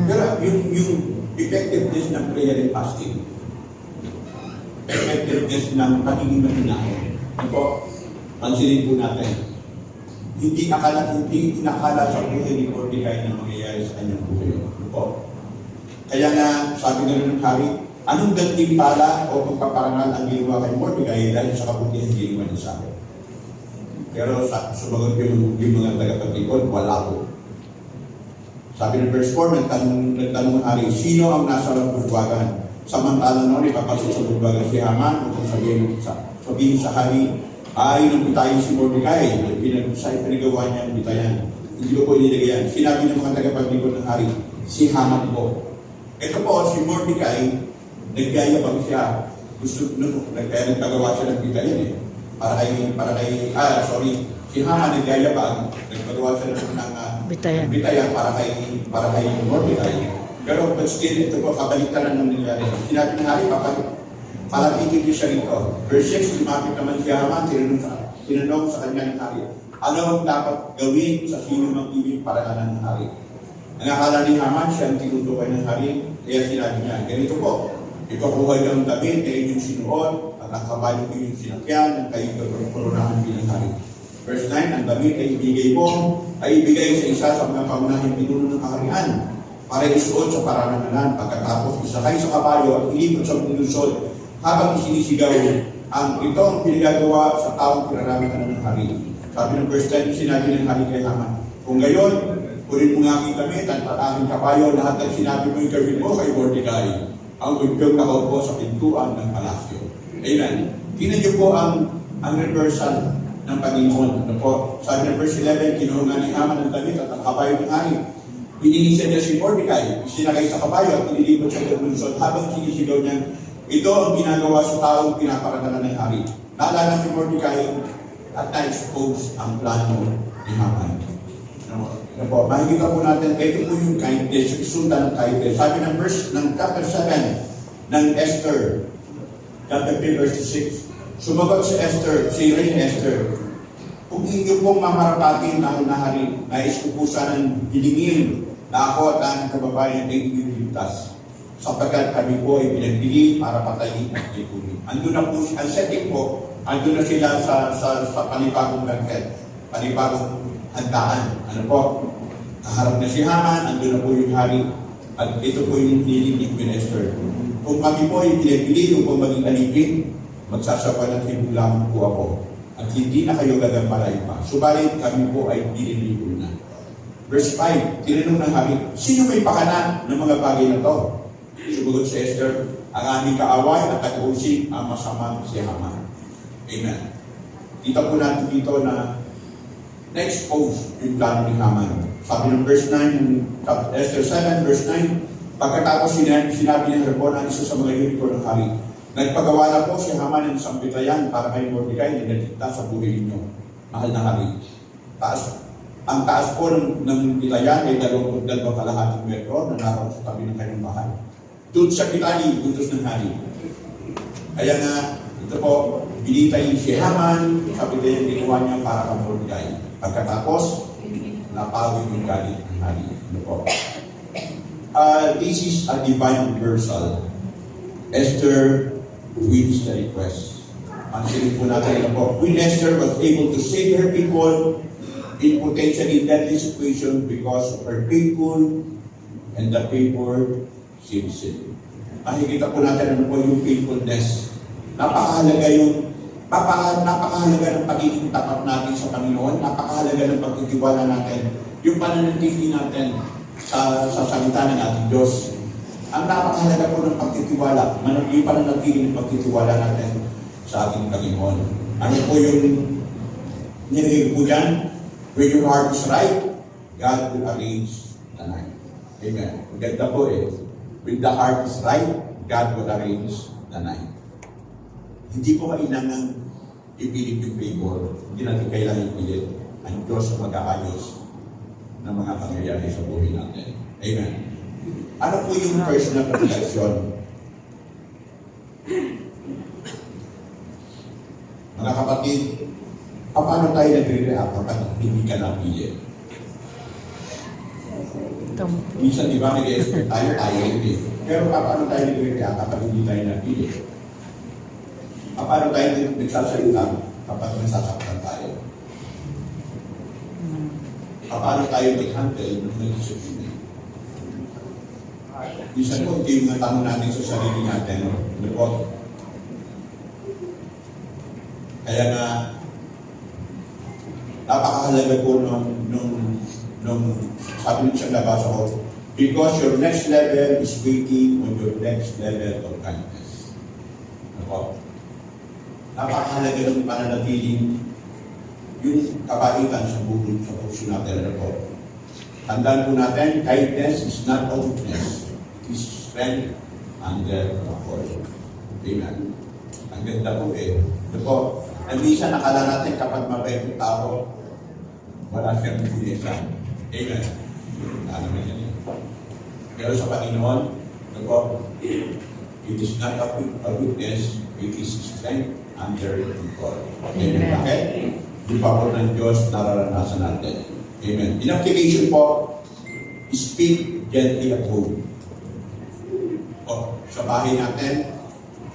Pero yung effectiveness ng prayer and fasting, effectiveness ng pagiging matinahin, po, pansinin po natin, hindi inakala sa buhay ni Mordecai na mangyayari sa kanyang buhay. Po. Kaya nga, sabi na rin ng hari, anong gantimpala o pagpaparangal ang ginawa kay Mordecai dahil sa kabutihan ginawa niya sa akin? Pero sumagot yung mga tagapaglikod, wala po. Sabi ng verse 4, nagtanong ng hari, sino ang nasa bulwagan? Samantalang noon, ipapasok sa bulwagan si Haman, at sabihin sa hari, ay nang bitayin si Mordecai, pinagawa niya ang bitayan. Hindi ko po inilagayan. Sinabi ng mga tagapaglikod ng hari, si Haman po. Ito po, si Mordecai, nagyayabang siya. Nagpagawa siya ng bitayan si Haman nagyayabang, nagpagawa siya ng bitayan para kay Mordecai. Pero but still, ito po, kabaliktaran ng nangyari. Sinabi ng hari, palapitin niyo siya rito. Verse 6, lumapit naman si Haman, tinanong sa kanya ng hari, ano ang dapat gawin sa sino mang ibig parangalan ng hari? Ang akala ni Haman, siya ang tinutukoy ng hari, kaya sinabi niya, ganito po, ikukuha niyo ang damit, kayo yung sinuot, at ang kabayo ko yung sinakyan, at kayo koronahan bilang hari. Verse 9, ang damit ay ibigay sa isa sa mga pangunahing pinuno ng kaharian, para isuot sa parangalan, pagkatapos isakay sa kabayo at ilipot sa lungsod, habang isinisigaw ang itong pinagagawa sa taong pinarangalan ng hari. Sabi ng verse 10, sinabi ng hari kay Haman, kung gayon, kunin mo nga aking damit at aking kabayo, lahat ng sinabi mo yung gawin mo kay Mordecai, ang udyong nakaupo sa pintuan ng palasyo. Amen. Tingnan niyo po ang reversal ng Panginoon. Ano po? Sabi ng verse 11, kinuha ni Haman ang damit at ang kabayo ng hari. Pininisan niya si Mordecai, sinakay sa kabayo at inilipot sa lungsod habang sinisigaw niya, ito ang ginagawa sa taong pinaparangalan ng hari. Naalala si Mordecai at na-expose ang plano ni Haman. Makikita po natin, ito po yung kindness, resulta ng kindness. Sabi ng verse ng chapter 7 ng Esther, chapter 3 verse 6, sumagot si Reign Esther, kung inyo pong mamarapatin na hari, nais ko po sanang hilingin na ako at ang kababayan ay iligtas, sapagkat kami po ay pinagpili para patayin at ipuli. Andun na po, ang setting po, andun na sila sa panibagong banquet, panibagong handaan. Ano po? Kaharap na si Haman, andun na po yung hari, at ito po yung hiling ni Queen Esther. Kung kami po ay pinagpili upang maging alipin, magsasawa ng hibulang po ako, at hindi na kayo gagamparay pa. Subalit kami po ay diniligo na. Verse 5, tinanong ng hari, sino may pakana ng mga bagay na to? Sumagot si Esther, ang aming kaaway at taga-usig ang masamang si Haman. Amen. Kita po natin dito na na-expose yung plano ni Haman. Sabi ng verse 9, ng Esther 7, verse 9, pagkatapos sinabi ni Harbona, isa sa mga unicorn ng hari, nagpagawa na po si Haman ng isang bitayan para kay Mordecai na nagdikta sa buhay ninyo, mahal na hari. Ang taas po ng bitayan ay 22 kalahating metro na naroon sa tabi ng kanyang bahay. Doon sa bitani, utos ng hari. Kaya nga, ito po, binitay si Haman sa bitayan ginawa niya para kay Mordecai. Pagkatapos, napawid yung galit ng hari. Ano po? This is a divine reversal. Esther wins the request. Pansinin po natin na po. Queen Esther was able to save her people in potentially deadly situation because of her faithful and the faithful citizen. Makikita po natin ano po yung faithfulness. Napakahalaga napakahalaga ng pagiging tapat natin sa Panginoon. Napakahalaga ng pagtitiwala natin. Yung pananatili natin sa salita ng ating Diyos. Ang napakahalaga po ng pagtitiwala, yung pananatili ng pagtitiwala natin sa ating Panginoon. Ano po yung nilagay po dyan? When your heart is right, God will arrange the night. Amen. Ganda po eh. When the heart is right, God will arrange the night. Hindi po kailangan ipilit yung favor. Hindi natin kailangan ipilit. Ang Diyos ang mag-aayos ng mga pangyayari sa buhay natin. Amen. Ano po yung personal reflection? Mga kapatid, paano tayo nagre-react kapag hindi ka napili? Minsan, di ba, nag-expect tayo hindi. Pero paano tayo nagre-react kapag hindi tayo napili? Paano tayo nagsasalita kapag nasasaktan tayo? Paano tayo mag-handle ng nag-discipline? Minsan po, ito yung mga tanong natin sa sarili natin. Ano po? Kaya nga, napakahalaga po nung sabi niyo sa nabasa ko, because your next level is waiting on your next level of kindness. Ano po? Napakahalaga ng pananatiling yung kabaitan sa buhay sa puso natin. Ano po? Tandaan po natin, kindness is not a weakness. It is strength under authority. Amen. Ang ganda po eh. Ano po? Minsan nakala natin kapag mabait yung tao, wala siyang binesa. Amen. Naman yan eh. Pero sa Panginoon, ano po? It is not a weakness, it is strength under control. Amen. Bakit? Yung pabor ng Diyos nararanasan natin. Amen. In application po, speak gently at home. O, sa bahay natin,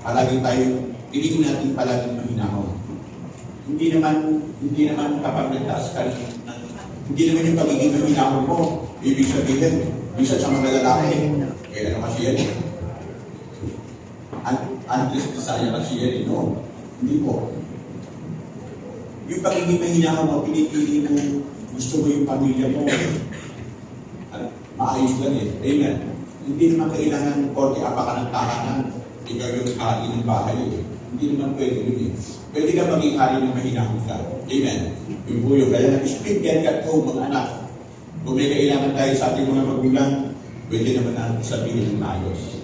palagi tayo, tingin natin palaging mahinahon. Hindi naman kapag nagtaas ka, hindi naman yung pagiging mahinahon mo, ibig sabihin, minsan sa mga lalaki, kaya kasi yan eh. Unless desire kasi yan eh, no? Hindi po. Yung pagiging mahinahon mo, pinipili mo, gusto mo yung pamilya mo, maayos lang eh. Amen. Hindi naman kailangan korte apa ka ng tahanan, ikaw yung hari ng bahay eh. Hindi naman pwede yun eh. Pwede ka maging hari ng mahinahon ka. Amen. Yung buyo. Kaya nag-speak yan at home, mga anak. Kung may kailangan tayo sa ating mga magulang, pwede naman natin sabihin ng maayos.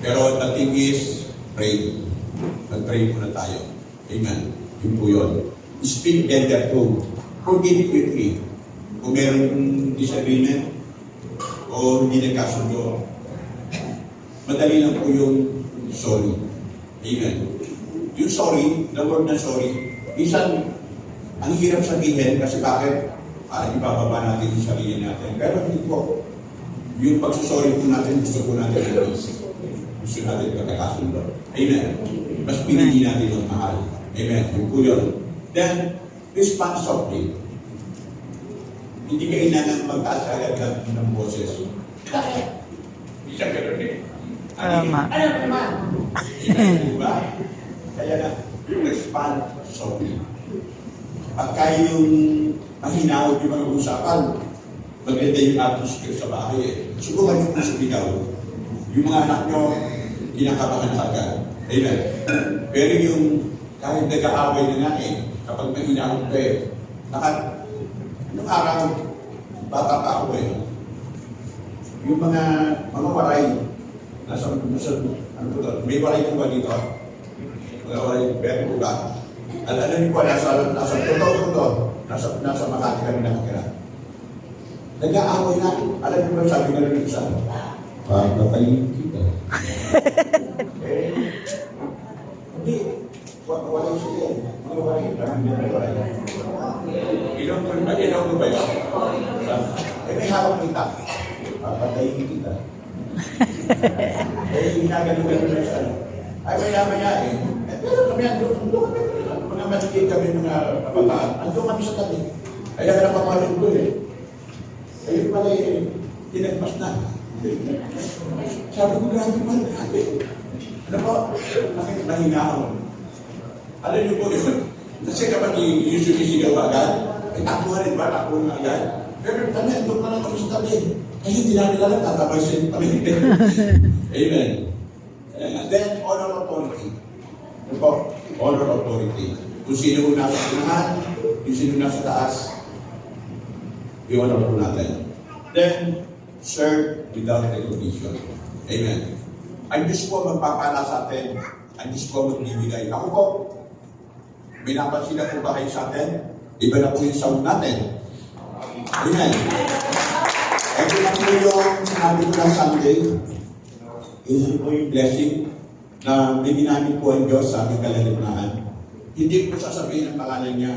Pero the thing is, pray. Mag-pray muna tayo. Amen. Yung po yun. Speak then at home. Forgive quickly. Kung mayroong disagreement o hindi nagkasundo, madali lang po yung sorry. Amen. Yung sorry, the word na sorry, minsan, ang hirap sabihin kasi bakit? Parang ibababa natin yung sarili natin. Pero hindi po. Yung pagsusorry po natin, gusto po natin ang peace. Gusto natin pagkakasundo. Amen. Mas pinili natin yung mahal. Amen. Yung po yun. Then, respond softly. Hindi kailangan magtaas agad ng boses. Isa ka rin eh. Tama. Ano naman? Diba? Kaya na, respond softly. Pagka yung mahinaw yung mga usapan, maganda yung atmosphere sa bahay eh. Subukan yung sumigaw. Yung mga anak nyo, kinakabahan na agad. Amen. Pero yung kahit nag-aaway na nga eh, kapag mahinaw ka eh, araw, bata pa ako eh. Yung mga waray, ano po to? May waray po ba dito? Mga waray, pero po ba? Alam niyo po, nasa Makati kami nakakira. Nag-aaway na. Alam niyo ba, sabi nga rin isa, papatayin kita. Hindi. Wala siya eh. Mga waray. Ilang po ba yun? May hawak kita. Papatayin kita. Ginagano-gano na siya. Ay, maya eh. Pero kami, mga maligid kami mga kabataan. Ando kami sa tabi. Kaya ka napapalog ko eh. Ayun pala eh, tinagpas na. Sabi ko, grabe man. Ano po? Bakit nahinahon? Alam niyo po yun? Kasi kapag yung sumisigaw agad, ay takbuhan rin ba? Takbuhan agad. Pero kami, ando ka lang kami sa tabi. Ay, hindi namin alam, tatapasin pa rin. Amen. And then, honor authority. Ano po? Honor authority. Kung sino nasa unahan, kung sino nasa taas, i-honor po natin. Then, serve without recognition. Amen. Ang Diyos po magpapala sa atin. Ang Diyos po magbibigay. Ako po, may napansin na po ba kayo sa atin? Iba na po yung sound natin. Amen. Ito na po yung sinabi ko ng Sunday. Ito po yung blessing na bininamin po ang Diyos sa ating kalagitnaan. Hindi ko sasabihin ang pangalan niya.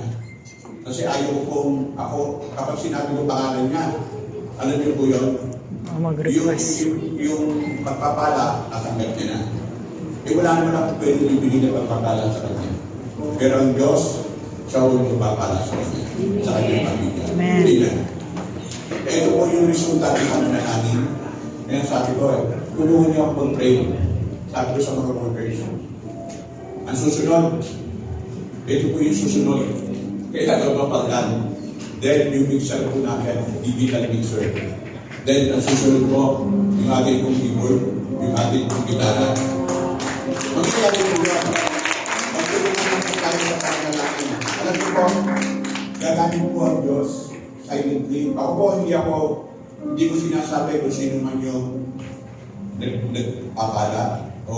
Kasi ayaw kong ako, kapag sinabi ko pangalan niya, alam niyo po yun? Yung pagpapala, natanggap niya na. Wala naman ako pwede bibigyan ng pagpapala sa kanya. Pero ang Diyos, siya ang pagpapala sa kanya. Sa kanyang pamilya. Amen. Ito po yung resulta ng pananalangin. Kaya sabi ko, tulungan niyo ako mag-pray. Sabi ko sa mga workers. Ang susunod, ito po yung susunod. Kaya ito mapagdan. Then yung mixer po natin, digital mixer. Then ang susunod po, yung ating pong keyboard, yung ating pong gitara. Magsayari po yan. Magtulungan po tayo sa pananalangin. Alam niyo po, gagamit po ang Diyos silently. Ako po, hindi ko sinasabi kung sino man yung nag-akala o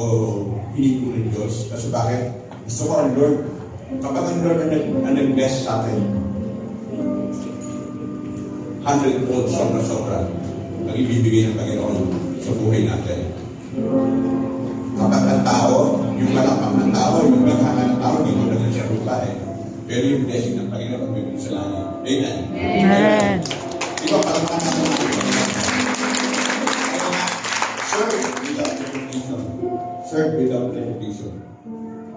hindi ko ng Diyos. Kasi bakit? Gusto ko ang Lord. Kapag ang Lord ang nag-bless sa atin, 100-fold sobra-sobra ang ibibigay ng Panginoon sa buhay natin. Kapag ang tao, yung malakang ng tao, yung naghangan ng tao, hindi mo na siya lupa eh. Pero yung blessing ng Panginoon ang bibigay sa langit. Amen. Amen. Ito, parang serve without recognition. Serve without recognition.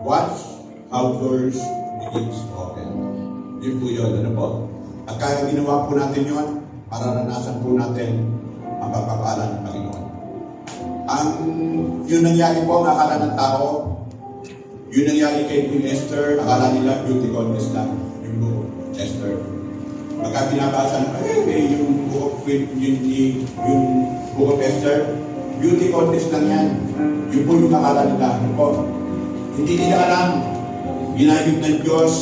Watch how doors begins to open. Yun po yun. Ano po? At kaya ginawa po natin yun, mararanasan po natin ang pagpapala ng Panginoon. Yung nangyari po ang akala ng tao, yung nangyari kay Queen Esther, akala nila beauty contest lang, yung book Esther. Pagka binabasa na, yung book of Esther, beauty contest lang yan. Yun po yung akala nila. Hindi nila alam, ginamit ng Diyos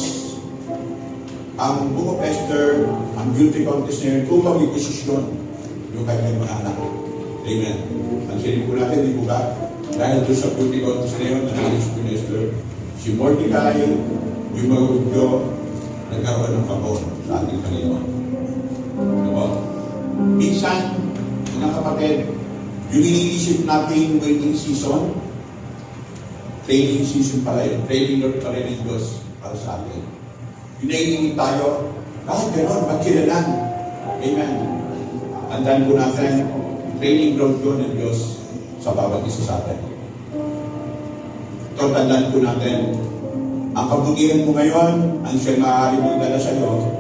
ang book of Esther, ang beauty contest na yun, kung mag-ikusisyon yung kanyang mga anak. Amen. Ang sinig po natin, di po ba? Dahil doon sa beauty contest na yun, nanalis po ni Esther, si Mordecai, yung mga Hudyo, nagkaroon ng pabor sa ating Panginoon. Diba? Minsan, mga kapatid, yung iniisip natin waiting season, training season pala yun. Training Lord pala ng Diyos para sa atin. Pinahilingi tayo, bakit gano'n? Ba't kailan? Amen. Tandaan po natin, training ground yun ng Diyos sa bawat isa sa atin. Ito, tandaan po natin, ang kabutihan mo ngayon, ang siyang maaari mong dala sa iyo,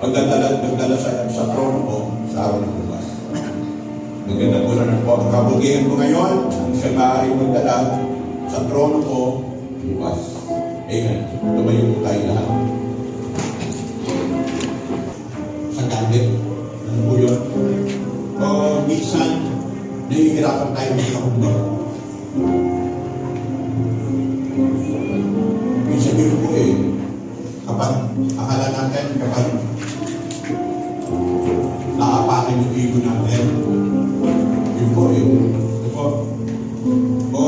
magdala sa trono mo sa araw ng bukas. Maganda po na po, ang kabutihan mo ngayon, ang siyang maaari mong dala sa trono mo bukas. Amen. Tumayo po tayo lahat. Sa gamit, ano po yun? O minsan, nahihirapan tayo magkakundok. Minsan yun po kapag akala natin, kapag pasahin yung ego natin. Yun po yun. Yun po. O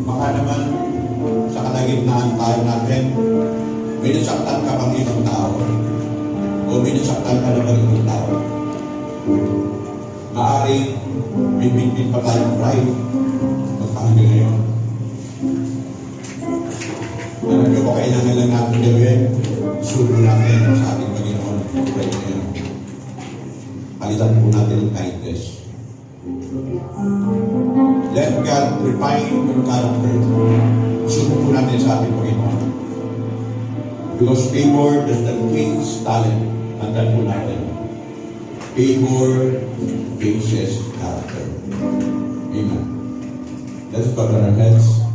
baka naman sa kalagitnaan tayo natin, may nasaktan ka pang ibang tao. O may nasaktan ka na pang ibang tao. Maaaring may bitbit pa tayong pride. Magpahanggang ngayon. Alam nyo ba kailangan lang natin gawin? Sulo natin sa ating Panginoon. Pride ngayon. Palitan po natin ang kindness. Let God refine your character. Sulo po natin sa ating Panginoon. Because favor does not change talent. Tandaan po natin. Favor changes character. Amen. Let's bow our heads.